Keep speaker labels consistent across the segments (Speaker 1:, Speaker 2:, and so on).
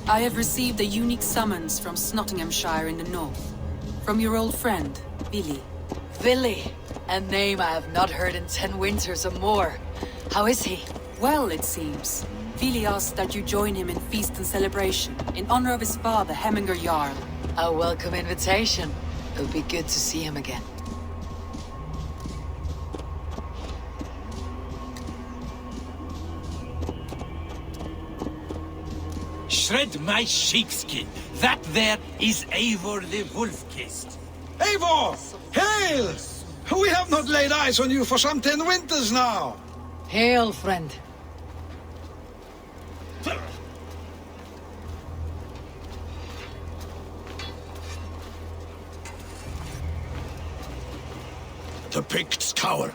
Speaker 1: I have received a unique summons from Snotinghamscire in the north. From your old friend, Vili.
Speaker 2: Vili, a name I have not heard in 10 winters or more. How is he?
Speaker 1: Well, it seems. Vili asked that you join him in feast and celebration, in honor of his father, Hemmingson Jarl.
Speaker 2: A welcome invitation. It'll be good to see him again.
Speaker 3: Shred my sheepskin. That there is Eivor the Wolf-Kissed.
Speaker 4: Eivor! Hail! We have not laid eyes on you for some 10 winters now.
Speaker 2: Hail, friend.
Speaker 5: The Picts cower.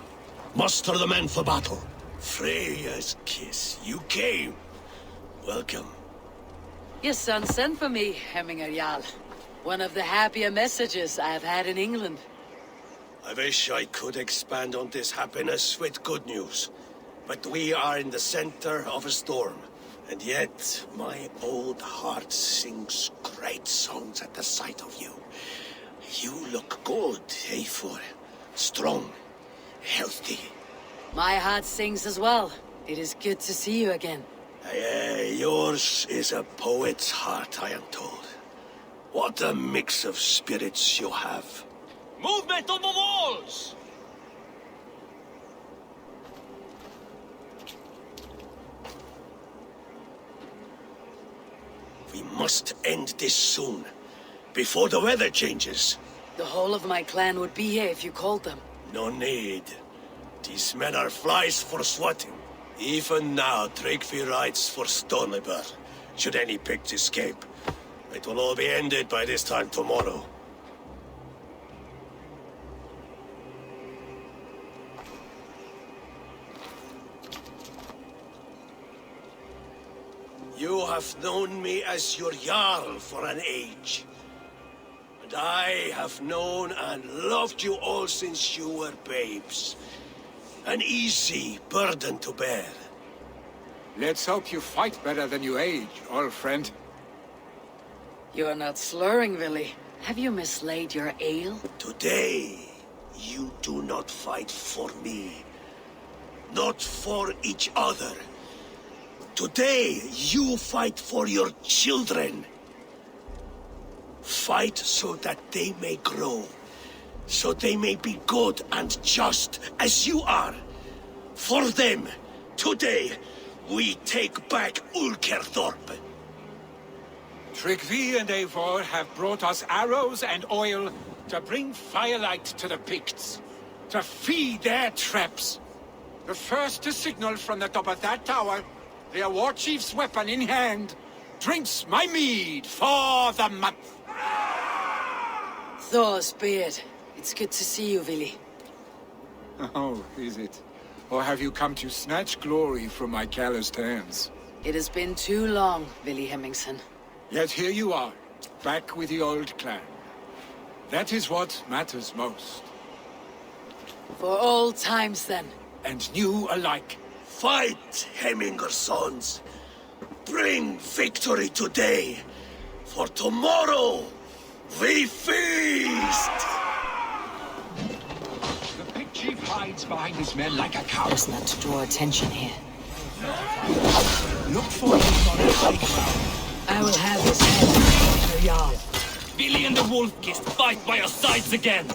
Speaker 5: Muster the men for battle. Freya's kiss. You came. Welcome.
Speaker 2: Your son sent for me, Hemingson Jarl. One of the happier messages I have had in England.
Speaker 5: I wish I could expand on this happiness with good news. But we are in the center of a storm. And yet, my old heart sings great songs at the sight of you. You look good, Eivor. Strong. Healthy.
Speaker 2: My heart sings as well. It is good to see you again.
Speaker 5: Yours is a poet's heart, I am told. What a mix of spirits you have.
Speaker 3: Movement on the walls!
Speaker 5: We must end this soon, before the weather changes.
Speaker 2: The whole of my clan would be here if you called them.
Speaker 5: No need. These men are flies for swatting. Even now, drengr rides for Stonebur, should any Picts escape. It will all be ended by this time tomorrow. You have known me as your Jarl for an age. And I have known and loved you all since you were babes. An easy burden to bear.
Speaker 6: Let's hope you fight better than you age, old friend.
Speaker 2: You are not slurring, Vili. Have you mislaid your ale?
Speaker 5: Today, you do not fight for me. Not for each other. Today, you fight for your children. Fight so that they may grow. So they may be good and just as you are. For them, today, we take back Hemthorpe.
Speaker 6: Drengr and Eivor have brought us arrows and oil to bring firelight to the Picts, to feed their traps. The first to signal from the top of that tower, their war chief's weapon in hand, drinks my mead for the month.
Speaker 2: Thor's beard. It's good to see you, Vili.
Speaker 6: Oh, is it? Or have you come to snatch glory from my calloused hands?
Speaker 2: It has been too long, Vili Hemmingson.
Speaker 6: Yet here you are, back with the old clan. That is what matters most.
Speaker 2: For old times, then.
Speaker 6: And new alike.
Speaker 5: Fight, Hemminger sons. Bring victory today. For tomorrow, we feast!
Speaker 6: The Pict chief hides behind his men like a coward.
Speaker 2: Best not to draw attention here.
Speaker 3: Look for him on the high ground.
Speaker 2: I will have his head, Jarl.
Speaker 3: Vili and the Wolf-Kissed fight by your sides again!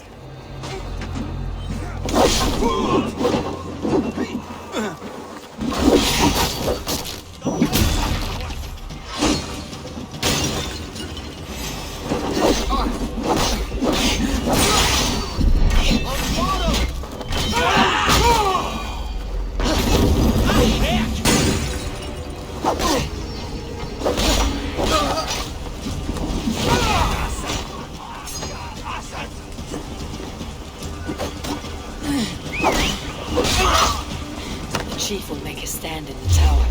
Speaker 2: The chief will make a stand in the tower.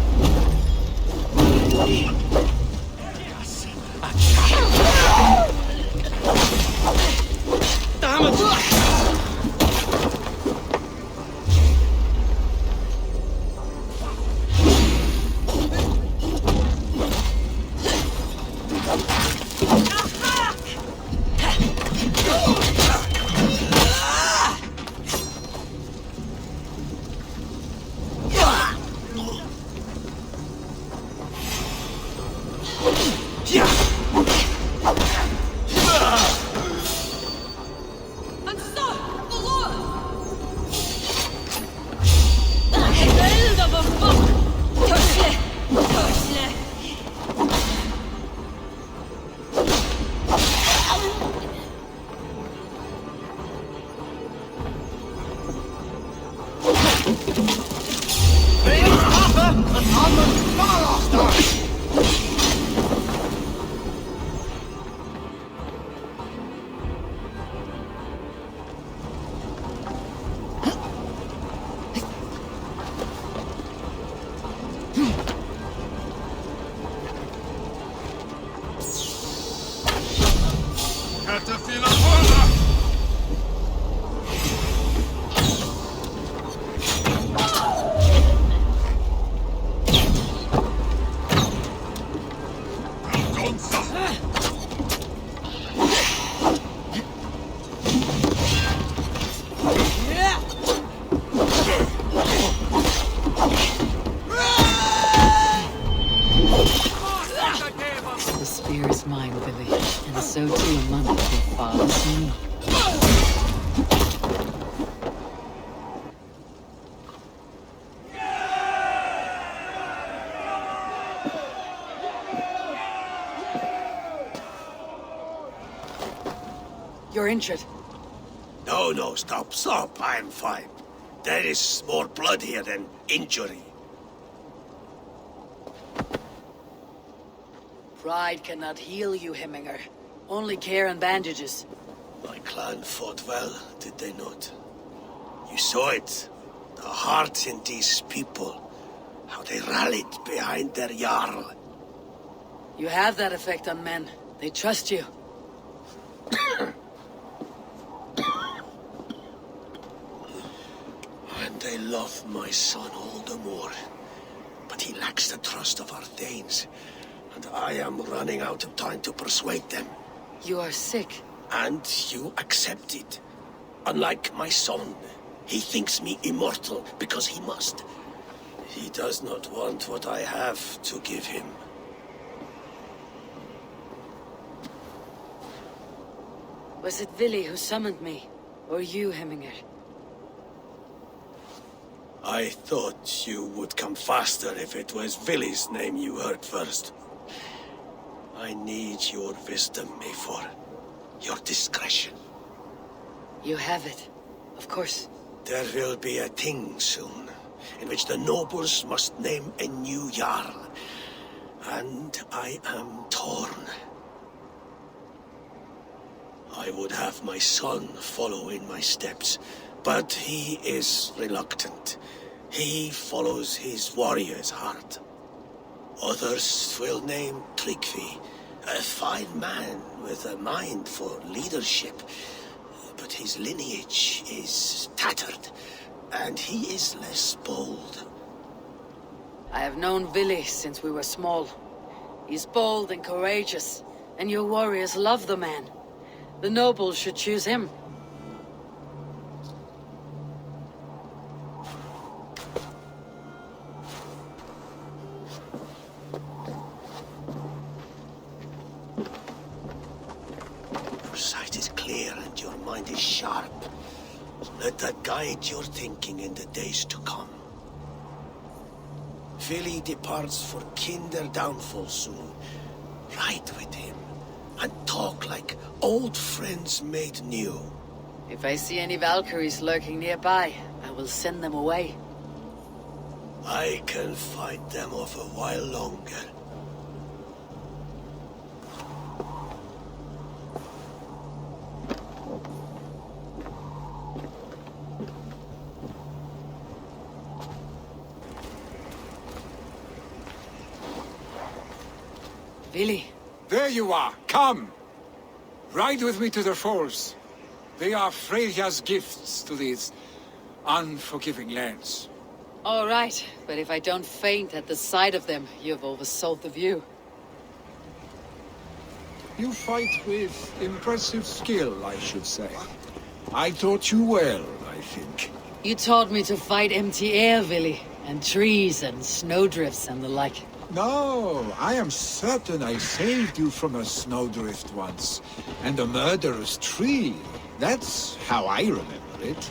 Speaker 3: Damn it!
Speaker 2: The spear is mine, Vili, and so too among your father's men. You're injured.
Speaker 5: No, stop. I'm fine. There is more blood here than injury.
Speaker 2: Pride cannot heal you, Hemminger. Only care and bandages.
Speaker 5: My clan fought well, did they not? You saw it. The heart in these people. How they rallied behind their Jarl.
Speaker 2: You have that effect on men. They trust you.
Speaker 5: And they love my son all the more. But he lacks the trust of our Thanes. And I am running out of time to persuade them.
Speaker 2: You are sick.
Speaker 5: And you accept it. Unlike my son, he thinks me immortal because he must. He does not want what I have to give him.
Speaker 2: Was it Vili who summoned me? Or you, Hemminger?
Speaker 5: I thought you would come faster if it was Vili's name you heard first. I need your wisdom, Eivor. Your discretion.
Speaker 2: You have it. Of course.
Speaker 5: There will be a thing soon, in which the nobles must name a new Jarl. And I am torn. I would have my son follow in my steps, but he is reluctant. He follows his warrior's heart. Others will name Tryggvi, a fine man with a mind for leadership. But his lineage is tattered, and he is less bold.
Speaker 2: I have known Vili since we were small. He's bold and courageous, and your warriors love the man. The nobles should choose him.
Speaker 5: Your sight is clear and your mind is sharp. Let that guide your thinking in the days to come. Vili departs for Kinder downfall soon. Ride with him, and talk like old friends made new.
Speaker 2: If I see any Valkyries lurking nearby, I will send them away.
Speaker 5: I can fight them off a while longer.
Speaker 2: Vili.
Speaker 6: There you are. Come. Ride with me to the falls. They are Freya's gifts to these unforgiving lands.
Speaker 2: All right, but if I don't faint at the sight of them, you've oversold the view.
Speaker 6: You fight with impressive skill, I should say. I taught you well, I think.
Speaker 2: You taught me to fight empty air, Vili, and trees and snowdrifts and the like.
Speaker 6: No, I am certain I saved you from a snowdrift once, and a murderous tree. That's how I remember it.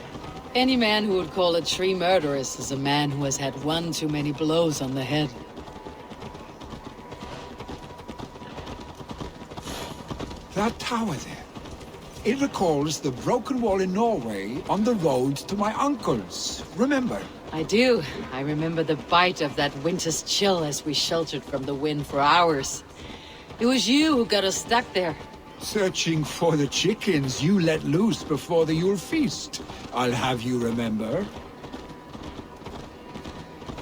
Speaker 2: Any man who would call a tree murderous is a man who has had one too many blows on the head.
Speaker 6: That tower there. It recalls the broken wall in Norway on the road to my uncle's. Remember?
Speaker 2: I do. I remember the bite of that winter's chill as we sheltered from the wind for hours. It was you who got us stuck there.
Speaker 6: Searching for the chickens you let loose before the Yule feast. I'll have you remember.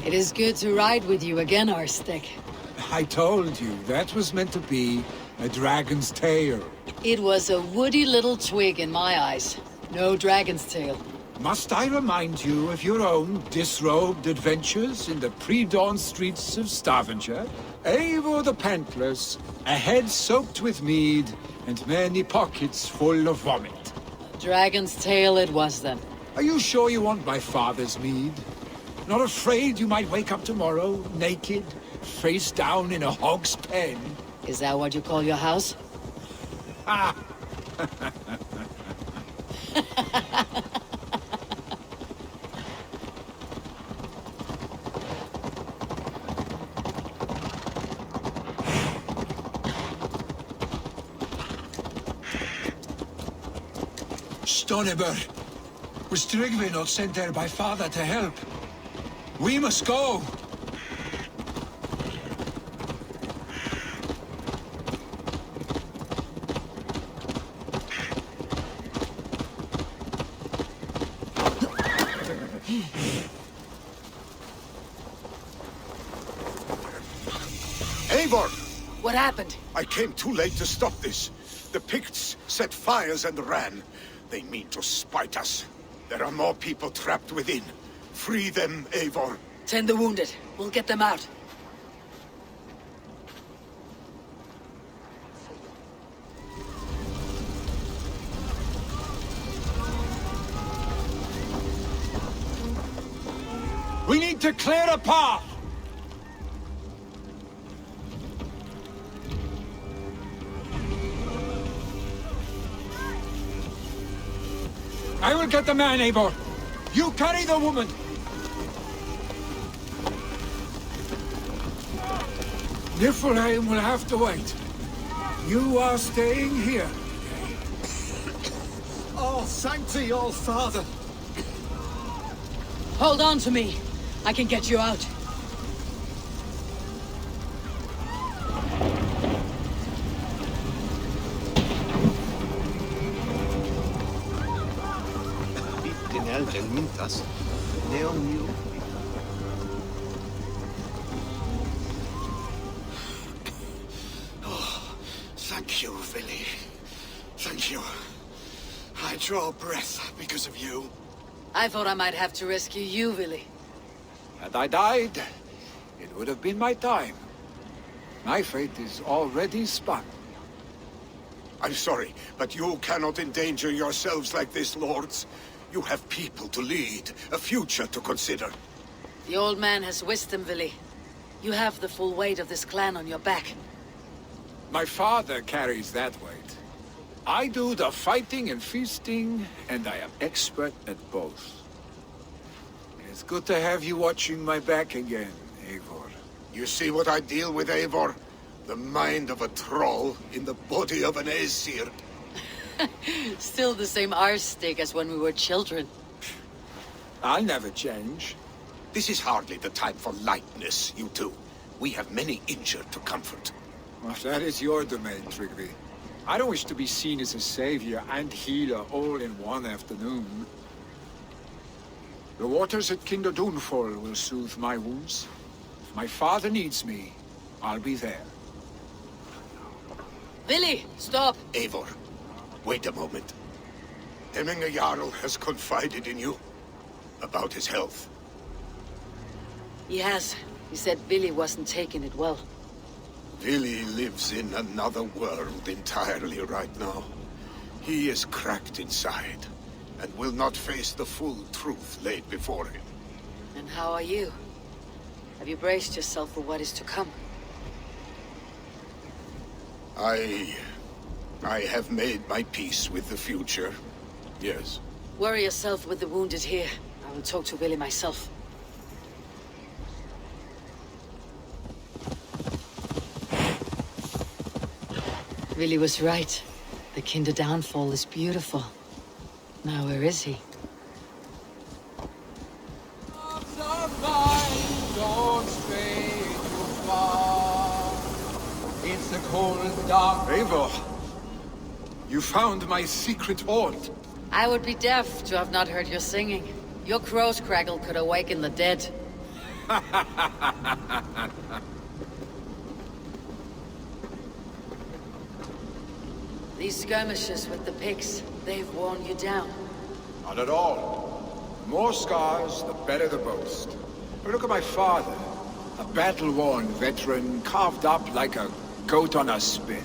Speaker 2: It is good to ride with you again, Arstic.
Speaker 6: I told you, that was meant to be a dragon's tail.
Speaker 2: It was a woody little twig in my eyes. No dragon's tail.
Speaker 6: Must I remind you of your own disrobed adventures in the pre-dawn streets of Stavanger? Eivor the Pantless, a head soaked with mead, and many pockets full of vomit.
Speaker 2: Dragon's tail it was then.
Speaker 6: Are you sure you want my father's mead? Not afraid you might wake up tomorrow, naked, face down in a hog's pen?
Speaker 2: Is that what you call your house?
Speaker 6: Ah! Stonebur, was Drengr not sent there by father to help? We must go!
Speaker 5: Eivor!
Speaker 2: What happened?
Speaker 5: I came too late to stop this. The Picts set fires and ran. They mean to spite us. There are more people trapped within. Free them, Eivor.
Speaker 2: Tend the wounded. We'll get them out.
Speaker 6: We need to clear a path! I will get the man, Eivor. You carry the woman. Niflheim will have to wait. You are staying here.
Speaker 4: Oh, thank thee, old father.
Speaker 2: Hold on to me. I can get you out.
Speaker 5: Oh, thank you, Vili. Thank you. I draw breath because of you.
Speaker 2: I thought I might have to rescue you, Vili.
Speaker 6: Had I died, it would have been my time. My fate is already spun.
Speaker 5: I'm sorry, but you cannot endanger yourselves like this, lords. You have people to lead, a future to consider.
Speaker 2: The old man has wisdom, Vili. You have the full weight of this clan on your back.
Speaker 6: My father carries that weight. I do the fighting and feasting, and I am expert at both. It's good to have you watching my back again, Eivor.
Speaker 5: You see what I deal with, Eivor? The mind of a troll in the body of an Aesir.
Speaker 2: Still the same Arstic as when we were children.
Speaker 6: I'll never change.
Speaker 5: This is hardly the time for lightness, you two. We have many injured to comfort.
Speaker 6: Well, that is your domain, Tryggvi. I don't wish to be seen as a savior and healer all in one afternoon. The waters at Kinderdunfall will soothe my wounds. If my father needs me, I'll be there.
Speaker 2: Vili, stop!
Speaker 5: Eivor, wait a moment. Hemingr Jarl has confided in you about his health.
Speaker 2: He has. He said Vili wasn't taking it well.
Speaker 5: Vili lives in another world entirely right now. He is cracked inside, and will not face the full truth laid before him.
Speaker 2: And how are you? Have you braced yourself for what is to come?
Speaker 5: I have made my peace with the future, yes.
Speaker 2: Worry yourself with the wounded here. I will talk to Vili myself. Vili was right. The Kinder downfall is beautiful. Now where is he?
Speaker 6: Don't stray too far. It's a cold, dark... Eivor, you found my secret vault.
Speaker 2: I would be deaf to have not heard your singing. Your crow's crackle could awaken the dead. These skirmishes with the Picts, they've worn you down.
Speaker 6: Not at all. The more scars, the better the boast. But look at my father. A battle-worn veteran, carved up like a goat on a spit.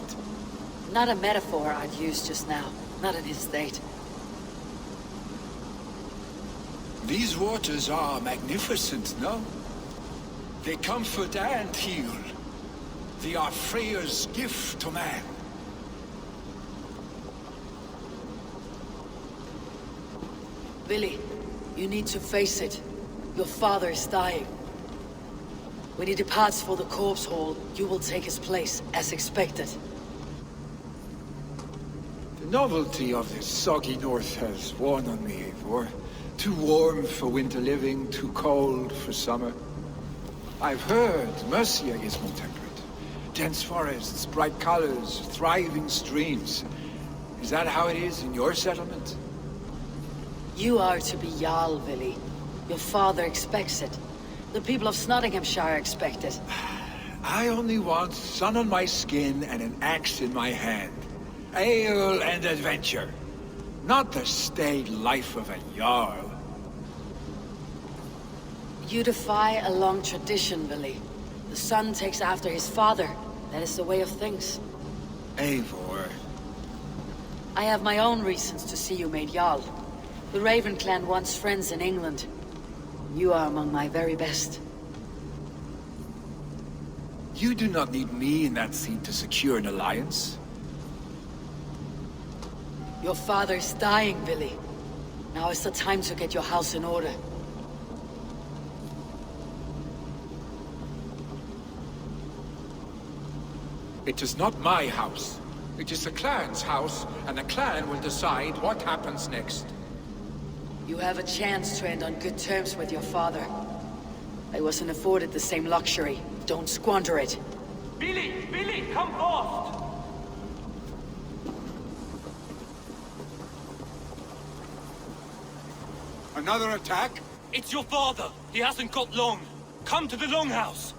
Speaker 2: Not a metaphor I'd use just now. Not in his state.
Speaker 6: These waters are magnificent, no? They comfort and heal. They are Freya's gift to man.
Speaker 2: Vili, you need to face it. Your father is dying. When he departs for the corpse hall, you will take his place, as expected.
Speaker 6: The novelty of this soggy north has worn on me, Eivor. Too warm for winter living, too cold for summer. I've heard Mercia is more temperate. Dense forests, bright colors, thriving streams. Is that how it is in your settlement?
Speaker 2: You are to be Jarl, Vili. Your father expects it. The people of Snotinghamscire expect it.
Speaker 6: I only want sun on my skin and an axe in my hand. Ale and adventure. Not the staid life of a Jarl.
Speaker 2: You defy a long tradition, Vili. The son takes after his father. That is the way of things.
Speaker 6: Eivor.
Speaker 2: I have my own reasons to see you made Jarl. The Raven clan wants friends in England. You are among my very best.
Speaker 6: You do not need me in that seat to secure an alliance.
Speaker 2: Your father is dying, Vili. Now is the time to get your house in order.
Speaker 6: It is not my house. It is the clan's house, and the clan will decide what happens next.
Speaker 2: You have a chance to end on good terms with your father. I wasn't afforded the same luxury. Don't squander it.
Speaker 3: Vili, come forth!
Speaker 6: Another attack?
Speaker 3: It's your father. He hasn't got long. Come to the longhouse.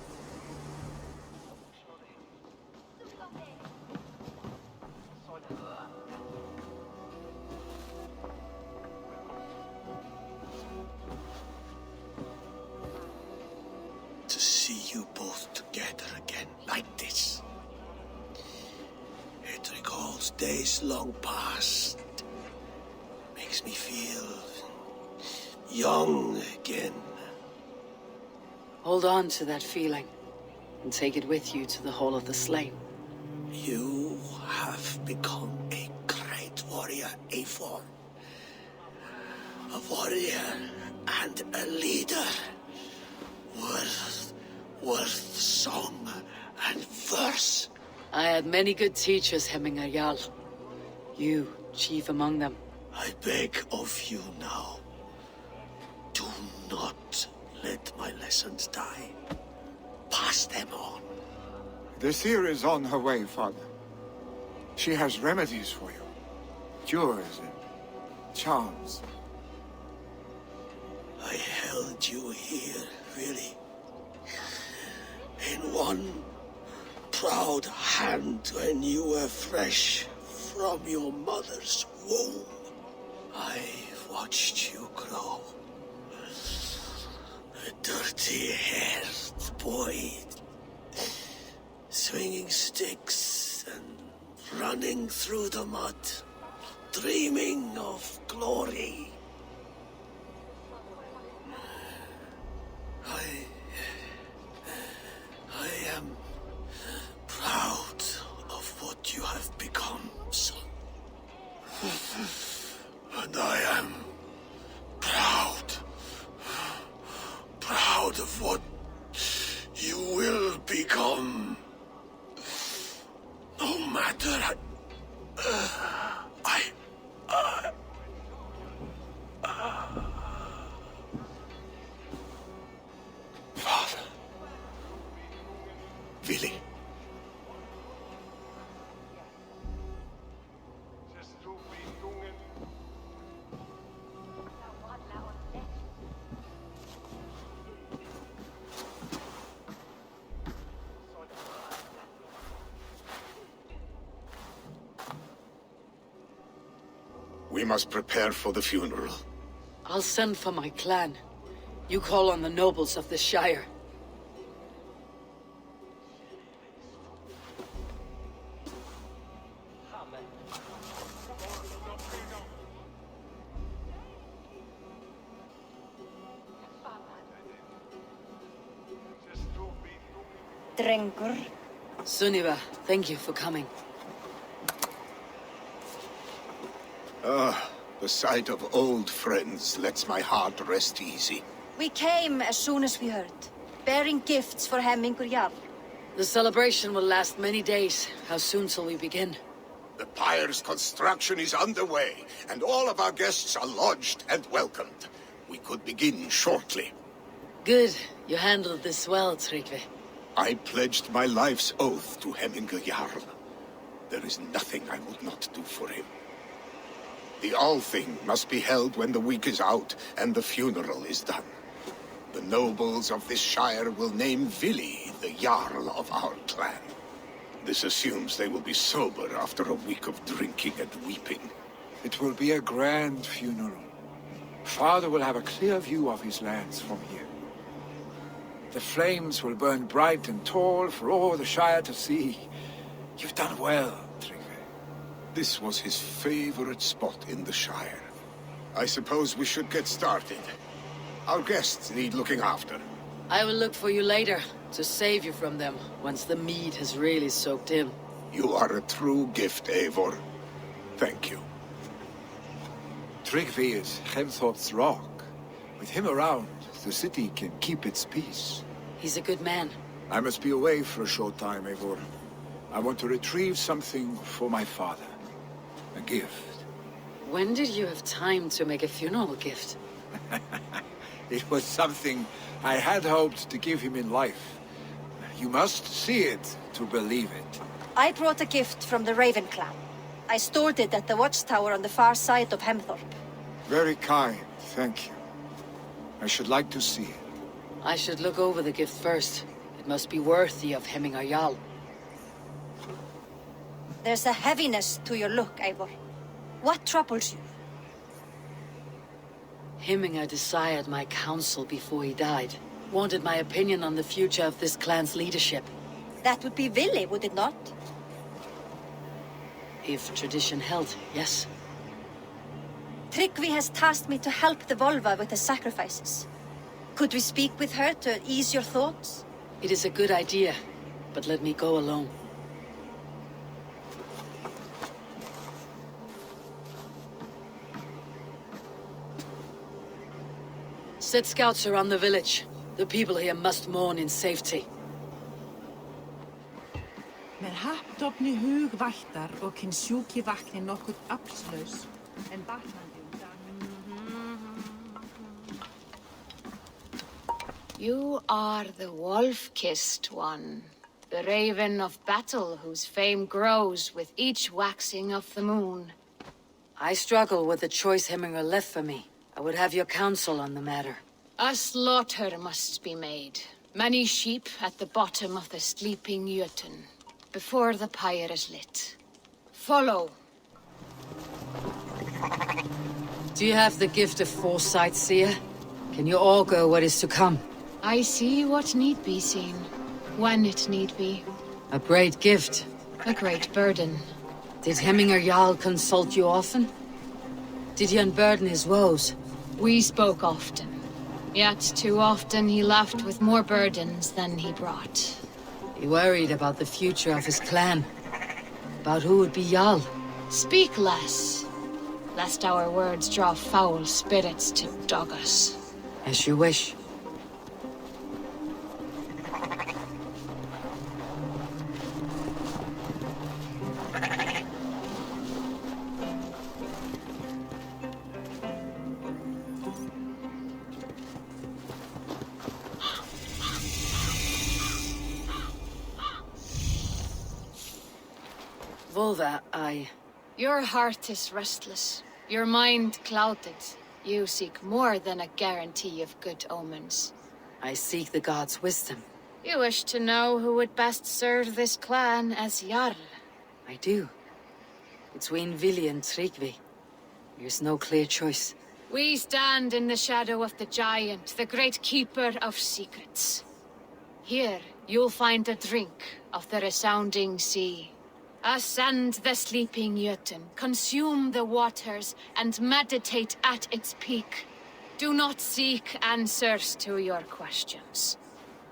Speaker 5: To see you both together again like this. It recalls days long past. Makes me feel young again.
Speaker 2: Hold on to that feeling, and take it with you to the Hall of the Slain.
Speaker 5: You have become a great warrior, Eivor. A warrior and a leader. Worth song and verse.
Speaker 2: I had many good teachers, Hemminger Jarl. You, chief among them.
Speaker 5: I beg of you now. Do not let my lessons die. Pass them on.
Speaker 6: The seer is on her way, father. She has remedies for you. Cures and charms.
Speaker 5: I held you here, really. In one proud hand when you were fresh from your mother's womb. I've watched you grow. A dirty-haired boy, swinging sticks and running through the mud, dreaming of glory. I am proud of what you have become, son. And I am proud of what you will become. No matter
Speaker 7: We must prepare for the funeral.
Speaker 2: I'll send for my clan. You call on the nobles of the Shire.
Speaker 8: Drengr.
Speaker 2: Sunniva, thank you for coming.
Speaker 7: The sight of old friends lets my heart rest easy.
Speaker 8: We came as soon as we heard, bearing gifts for Hemmingur Jarl.
Speaker 2: The celebration will last many days. How soon shall we begin?
Speaker 7: The pyre's construction is underway, and all of our guests are lodged and welcomed. We could begin shortly.
Speaker 2: Good. You handled this well, Tryggvi.
Speaker 7: I pledged my life's oath to Hemmingur Jarl. There is nothing I would not do for him. The Althing must be held when the week is out and the funeral is done. The nobles of this shire will name Vili the Jarl of our clan. This assumes they will be sober after a week of drinking and weeping.
Speaker 6: It will be a grand funeral. Father will have a clear view of his lands from here. The flames will burn bright and tall for all the Shire to see. You've done well, Tryggvi.
Speaker 7: This was his favorite spot in the Shire. I suppose we should get started. Our guests need looking after.
Speaker 2: I will look for you later, to save you from them, once the mead has really soaked in.
Speaker 7: You are a true gift, Eivor. Thank you.
Speaker 6: Tryggvi is Hemthorpe's rock. With him around, the city can keep its peace.
Speaker 2: He's a good man.
Speaker 6: I must be away for a short time, Eivor. I want to retrieve something for my father. A gift.
Speaker 2: When did you have time to make a funeral gift?
Speaker 6: It was something I had hoped to give him in life. You must see it to believe it.
Speaker 8: I brought a gift from the Raven clan. I stored it at the watchtower on the far side of Hemthorpe.
Speaker 6: Very kind, thank you. I should like to see it.
Speaker 2: I should look over the gift first. It must be worthy of Hemmingur Jarl.
Speaker 8: There's a heaviness to your look, Eivor. What troubles you?
Speaker 2: Hemmingur desired my counsel before he died. Wanted my opinion on the future of this clan's leadership.
Speaker 8: That would be Vili, would it not?
Speaker 2: If tradition held, yes.
Speaker 8: Tryggvi has tasked me to help the Volva with the sacrifices. Could we speak with her to ease your thoughts?
Speaker 2: It is a good idea, but let me go alone. Set scouts around the village. The people here must mourn in safety.
Speaker 9: Með happdofni hug vættar og kyn sjúki vakni nokkuð aflslaus, en batnandi
Speaker 10: You are the wolf-kissed one, the raven of battle whose fame grows with each waxing of the moon.
Speaker 2: I struggle with the choice Hemmingur left for me. I would have your counsel on the matter.
Speaker 10: A slaughter must be made. Many sheep at the bottom of the sleeping Jötun, before the pyre is lit. Follow.
Speaker 2: Do you have the gift of foresight, seer? Can you augur what is to come?
Speaker 10: I see what need be seen, when it need be.
Speaker 2: A great gift.
Speaker 10: A great burden.
Speaker 2: Did Hemmingur Jarl consult you often? Did he unburden his woes?
Speaker 10: We spoke often. Yet too often he left with more burdens than he brought.
Speaker 2: He worried about the future of his clan. About who would be Jarl.
Speaker 10: Speak less, lest our words draw foul spirits to dog us.
Speaker 2: As you wish. Volva,
Speaker 10: Your heart is restless, your mind clouded. You seek more than a guarantee of good omens.
Speaker 2: I seek the gods' wisdom.
Speaker 10: You wish to know who would best serve this clan as Jarl.
Speaker 2: I do. Between Vili and Tryggvi. There's no clear choice.
Speaker 10: We stand in the shadow of the giant, the great keeper of secrets. Here, you'll find a drink of the resounding sea. Ascend the sleeping Jötun, consume the waters, and meditate at its peak. Do not seek answers to your questions.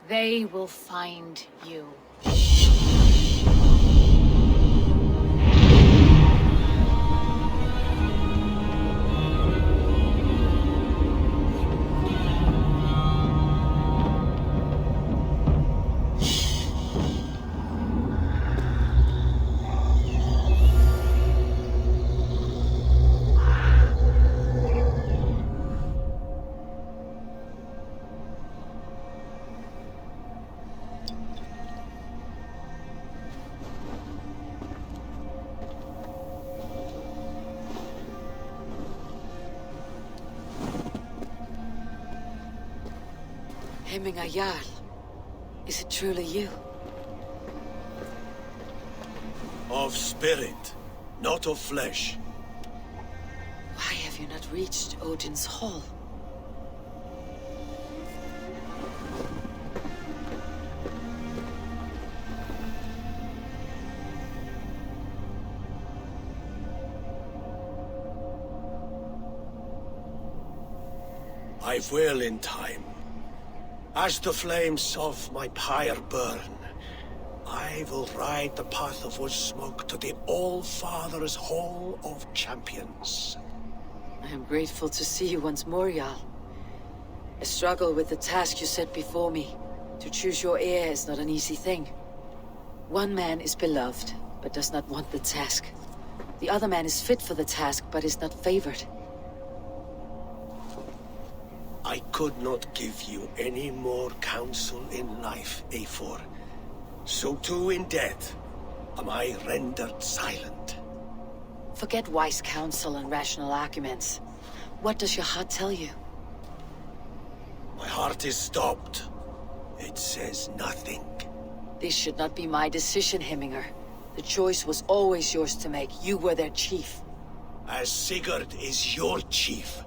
Speaker 10: They will find you.
Speaker 2: Jarl, is it truly you?
Speaker 5: Of spirit, not of flesh.
Speaker 2: Why have you not reached Odin's Hall?
Speaker 5: I will in time. As the flames of my pyre burn, I will ride the path of wood smoke to the All-Father's Hall of Champions.
Speaker 2: I am grateful to see you once more, Jarl. I struggle with the task you set before me. To choose your heir is not an easy thing. One man is beloved, but does not want the task. The other man is fit for the task, but is not favored.
Speaker 5: I could not give you any more counsel in life, Eivor. So too in death am I rendered silent.
Speaker 2: Forget wise counsel and rational arguments. What does your heart tell you?
Speaker 5: My heart is stopped. It says nothing.
Speaker 2: This should not be my decision, Hemminger. The choice was always yours to make. You were their chief.
Speaker 5: As Sigurd is your chief.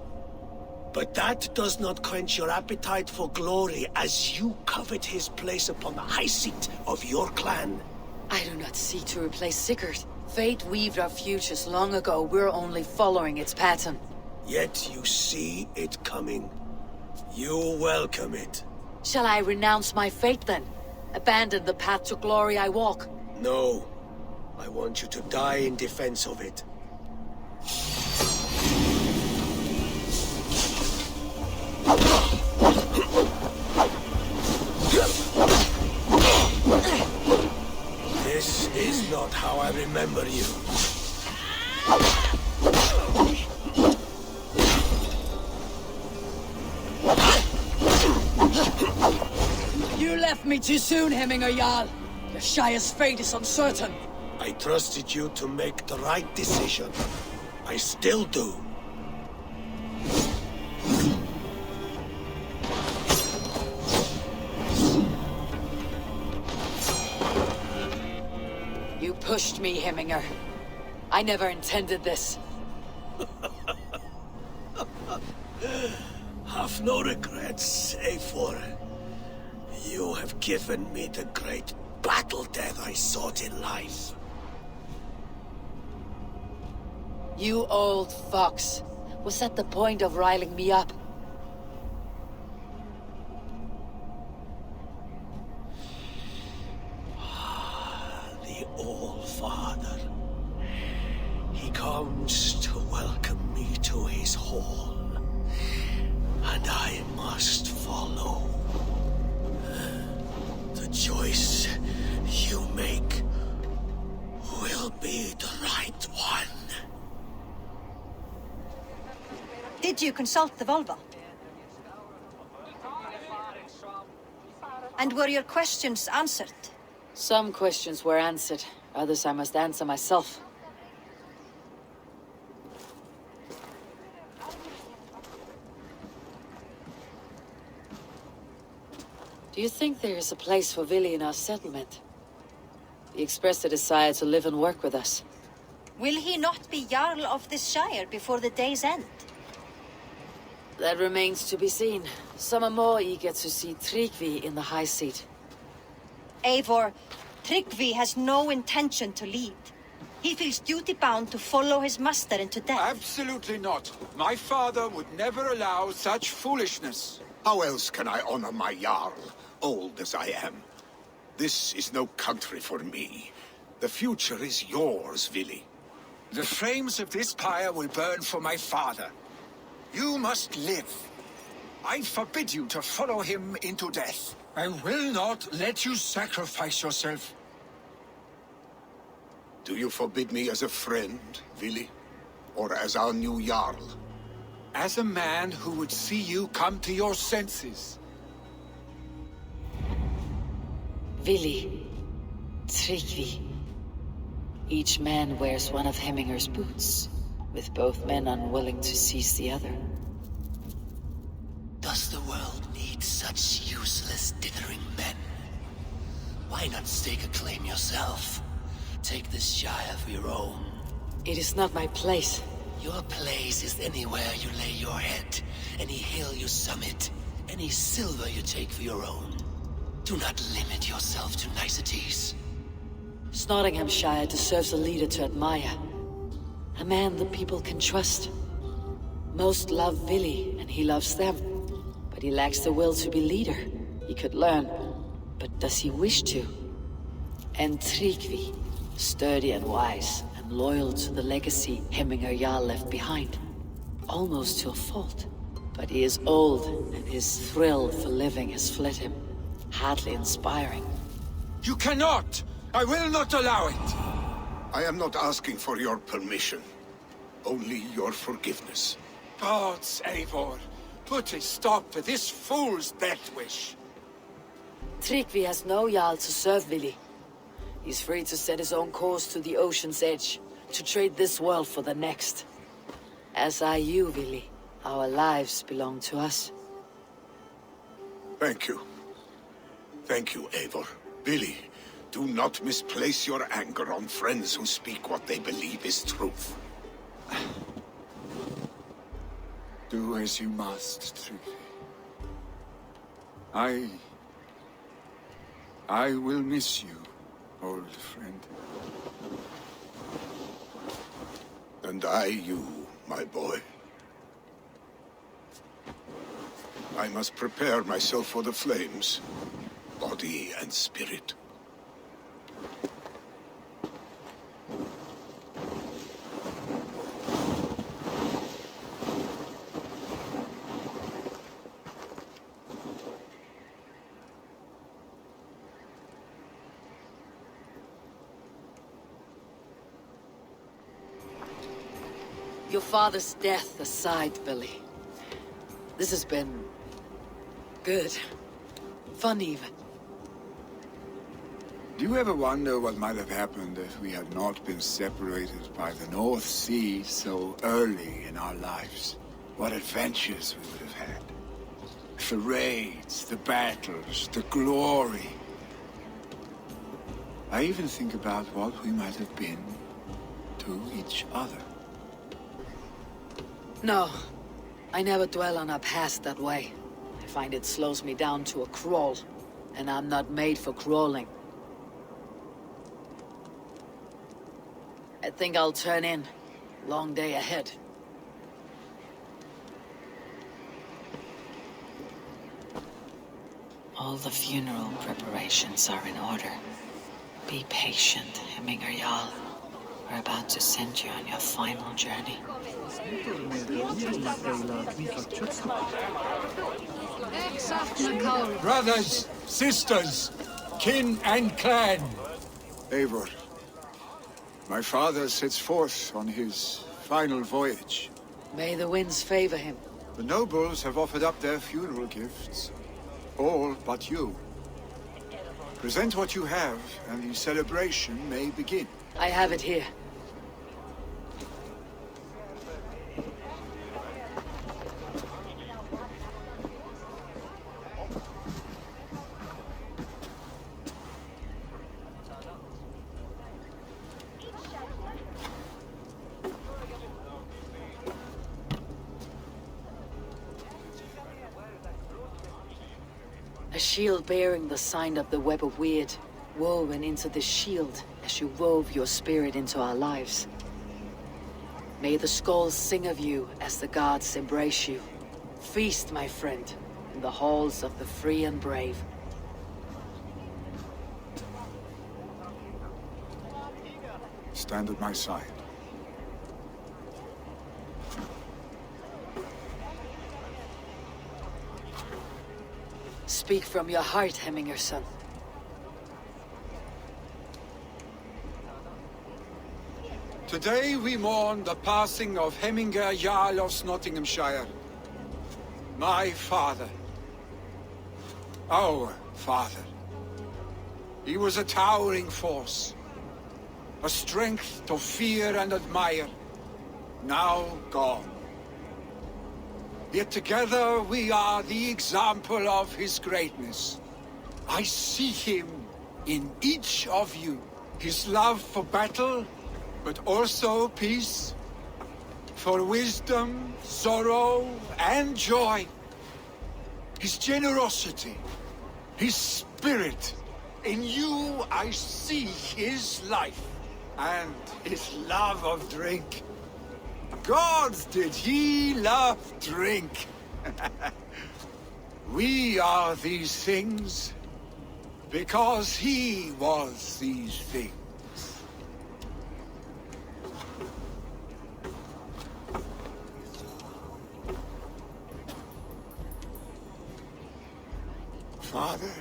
Speaker 5: But that does not quench your appetite for glory as you covet his place upon the high seat of your clan.
Speaker 2: I do not seek to replace Sigurd. Fate weaved our futures long ago. We're only following its pattern.
Speaker 5: Yet you see it coming. You welcome it.
Speaker 2: Shall I renounce my fate then? Abandon the path to glory I walk?
Speaker 5: No. I want you to die in defense of it. This is not how I remember you.
Speaker 2: You left me too soon, Hemminger Jarl. Your Shire's fate is uncertain.
Speaker 5: I trusted you to make the right decision. I still do.
Speaker 2: You pushed me, Hemminger. I never intended this.
Speaker 5: Have no regrets, Eivor. You have given me the great battle death I sought in life.
Speaker 2: You old fox. Was that the point of riling me up?
Speaker 5: The All-Father. He comes to welcome me to his hall. And I must follow. The choice you make will be the right one.
Speaker 8: Did you consult the Volva? And were your questions answered?
Speaker 2: Some questions were answered. Others I must answer myself. Do you think there is a place for Vili in our settlement? He expressed a desire to live and work with us.
Speaker 8: Will he not be Jarl of this shire before the day's end?
Speaker 2: That remains to be seen. Some are more eager to see Tryggvi in the high seat.
Speaker 8: Eivor, Tryggvi has no intention to lead. He feels duty-bound to follow his master into death.
Speaker 6: Absolutely not. My father would never allow such foolishness.
Speaker 7: How else can I honor my Jarl, old as I am? This is no country for me. The future is yours, Vili.
Speaker 6: The flames of this pyre will burn for my father. You must live. I forbid you to follow him into death.
Speaker 3: I will not let you sacrifice yourself.
Speaker 7: Do you forbid me as a friend, Vili? Or as our new Jarl?
Speaker 6: As a man who would see you come to your senses.
Speaker 2: Vili, Tryggvi. Each man wears one of Hemminger's boots, with both men unwilling to seize the other.
Speaker 5: Does the world need such useless, dithering men? Why not stake a claim yourself? Take this shire for your own.
Speaker 2: It is not my place.
Speaker 5: Your place is anywhere you lay your head, any hill you summit, any silver you take for your own. Do not limit yourself to niceties.
Speaker 2: Snotinghamscire deserves a leader to admire. A man the people can trust. Most love Vili, and he loves them. But he lacks the will to be leader. He could learn, but does he wish to? And Tryggvi, sturdy and wise, and loyal to the legacy Hemminger Jarl left behind. Almost to a fault. But he is old, and his thrill for living has fled him. Hardly inspiring.
Speaker 6: You cannot! I will not allow it!
Speaker 7: I am not asking for your permission. Only your forgiveness.
Speaker 6: Gods, Eivor, put a stop to this fool's death wish.
Speaker 2: Tryggvi has no Jarl to serve Vili. He's free to set his own course to the ocean's edge, to trade this world for the next. As are you, Vili. Our lives belong to us.
Speaker 7: Thank you. Thank you, Eivor. Vili, do not misplace your anger on friends who speak what they believe is truth.
Speaker 6: Do as you must, Tryggvi. I will miss you, old friend.
Speaker 7: And I you, my boy. I must prepare myself for the flames, body and spirit.
Speaker 2: Your father's death aside, Vili. This has been... good. Fun, even.
Speaker 6: Do you ever wonder what might have happened if we had not been separated by the North Sea so early in our lives? What adventures we would have had. The raids, the battles, the glory. I even think about what we might have been to each other.
Speaker 2: No. I never dwell on our past that way. I find it slows me down to a crawl. And I'm not made for crawling. I think I'll turn in. Long day ahead. All the funeral preparations are in order. Be patient, Hemminger Jarl. We're about to send you on your final journey.
Speaker 6: Brothers, sisters, kin and clan. Eivor, my father sets forth on his final voyage.
Speaker 2: May the winds favor him.
Speaker 6: The nobles have offered up their funeral gifts. All but you. Present what you have, and the celebration may begin.
Speaker 2: I have it here. A shield bearing the sign of the Web of Weird, woven into this shield as you wove your spirit into our lives. May the skulls sing of you as the gods embrace you. Feast, my friend, in the halls of the free and brave.
Speaker 6: Stand at my side.
Speaker 2: Speak from your heart, Hemmingson.
Speaker 6: Today we mourn the passing of Hemingr, Jarl of Snotinghamscire. My father. Our father. He was a towering force. A strength to fear and admire. Now gone. Yet together we are the example of his greatness. I see him in each of you. His love for battle, but also peace. For wisdom, sorrow, and joy. His generosity, his spirit. In you I see his life, and his love of drink. Gods, did he love drink! We are these things because he was these things. Father,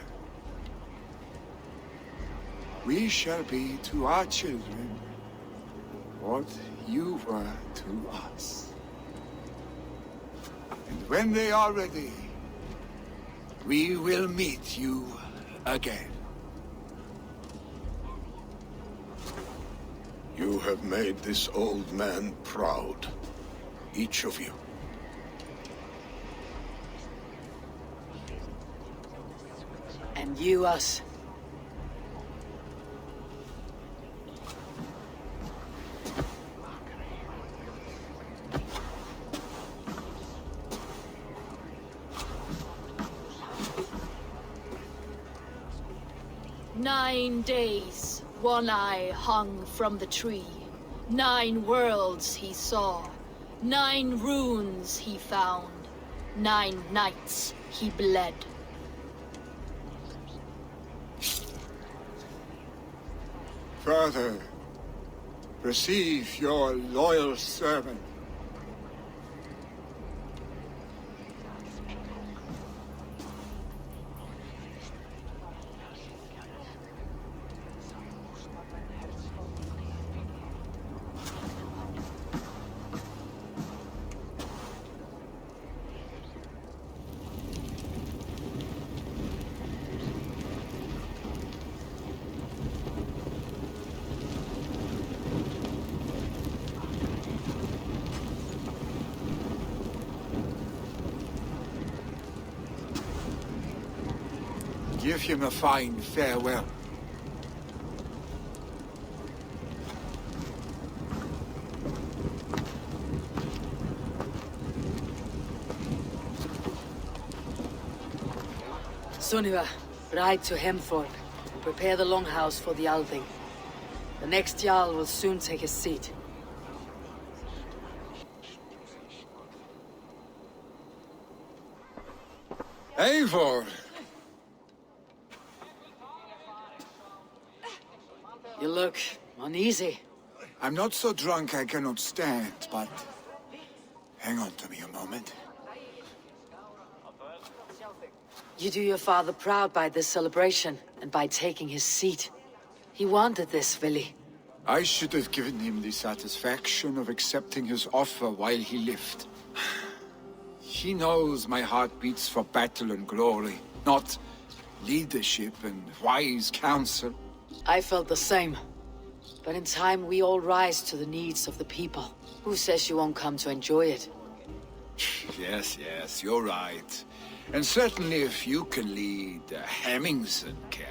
Speaker 6: we shall be to our children what you were to us. And when they are ready, we will meet you again.
Speaker 7: You have made this old man proud. Each of you.
Speaker 2: And you us.
Speaker 10: "9 days, One Eye hung from the tree. 9 worlds he saw. 9 runes he found. 9 nights he bled.
Speaker 6: Father, receive your loyal servant. Give him a fine farewell.
Speaker 2: Sunniva, ride to Hemthorpe and prepare the longhouse for the Althing. The next Jarl will soon take his seat.
Speaker 6: Eivor!
Speaker 2: You look uneasy.
Speaker 6: I'm not so drunk I cannot stand, but hang on to me a moment.
Speaker 2: You do your father proud by this celebration, and by taking his seat. He wanted this, Vili.
Speaker 6: I should have given him the satisfaction of accepting his offer while he lived. He knows my heart beats for battle and glory, not leadership and wise counsel.
Speaker 2: I felt the same. But in time, we all rise to the needs of the people. Who says you won't come to enjoy it?
Speaker 6: Yes, you're right. And certainly if you can lead, Hemmingson can.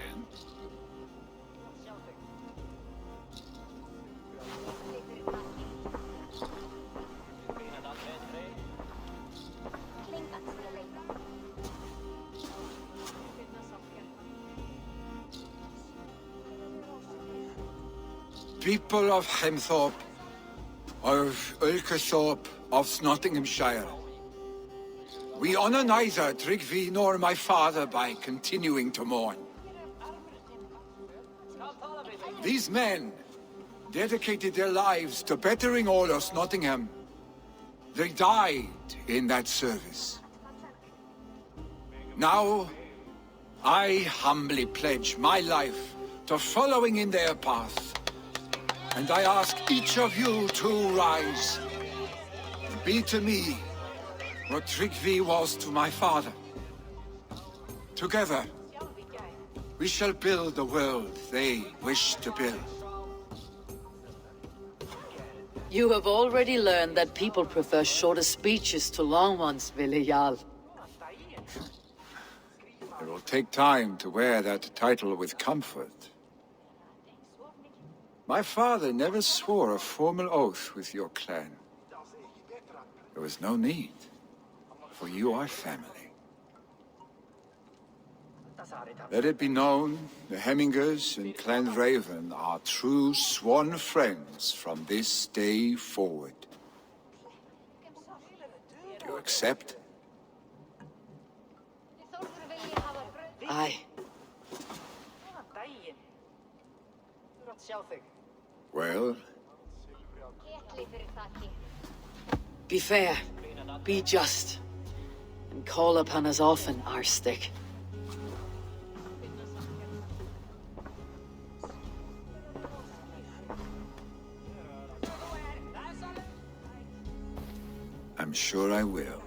Speaker 6: people of Hemthorpe, of Ulkerthorpe, of Snotinghamscire, we honor neither Tryggvi nor my father by continuing to mourn. These men dedicated their lives to bettering all of Snotingham. They died in that service. Now, I humbly pledge my life to following in their path. And I ask each of you to rise. Be to me what Tryggvi was to my father. Together, we shall build the world they wish to build.
Speaker 2: You have already learned that people prefer shorter speeches to long ones, Vili Jarl.
Speaker 6: It will take time to wear that title with comfort. My father never swore a formal oath with your clan. There was no need, for you are family. Let it be known, the Hemmingers and Clan Raven are true sworn friends from this day forward. Do you accept?
Speaker 2: Aye.
Speaker 6: Well?
Speaker 2: Be fair, be just, and call upon us often, Arstick.
Speaker 6: I'm sure I will.